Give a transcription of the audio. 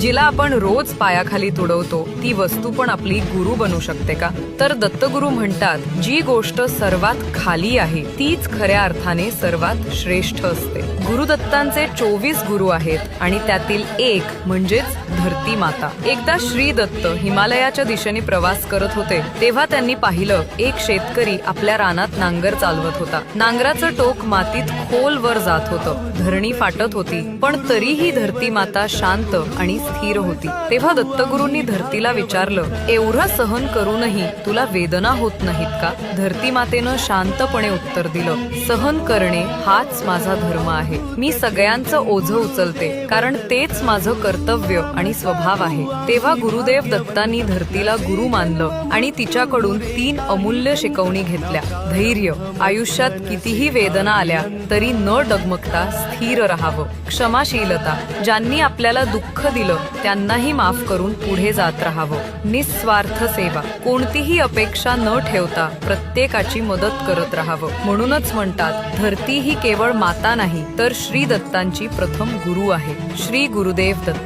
जिला आपण रोज पायाखाली तुडवतो ती वस्तू पण आपली गुरु बनू शकते का? तर दत्तगुरु म्हणतात, जी गोष्ट सर्वात खाली आहे तीच खऱ्या अर्थाने सर्वात श्रेष्ठ असते. गुरुदत्तांचे 24 गुरु आहेत आणि त्यातील एक म्हणजेच धरती माता. एकदा श्री दत्त हिमालयाच्या दिशेने प्रवास करत होते तेव्हा त्यांनी पाहिलं, एक शेतकरी आपल्या रानात नांगर चालवत होता. नांगराचं टोक मातीत खोलवर जात होतं. धरणी फाटत होती, पण तरीही धरती माता शांत आणि स्थिर होती. तेव्हा दत्तगुरूंनी धरतीला विचारलं, एवढं सहन करूनही तुला वेदना होत नाहीत का? धरती मातेनं शांतपणे उत्तर दिलं, सहन करणे हाच माझा धर्म आहे. मी सगळ्यांचं ओझं उचलते, कारण तेच माझं कर्तव्य आणि स्वभाव आहे. तेव्हा गुरुदेव दत्तांनी धरतीला गुरु मानलं आणि तिच्याकडून 3 अमूल्य शिकवणी घेतल्या. धैर्य, आयुष्यात कितीही वेदना आल्या तरी न डगमगता स्थिर राहावं. क्षमाशीलता, ज्यांनी आपल्याला दुःख दिलं त्यांनाही माफ करून पुढे जात राहावं. निस्वार्थ सेवा, कोणतीही अपेक्षा न ठेवता प्रत्येकाची मदत करत राहावं. म्हणूनच म्हणतात, धरती ही केवळ माता नाही तर श्री दत्तांची प्रथम गुरु आहे. श्री गुरुदेव दत्त.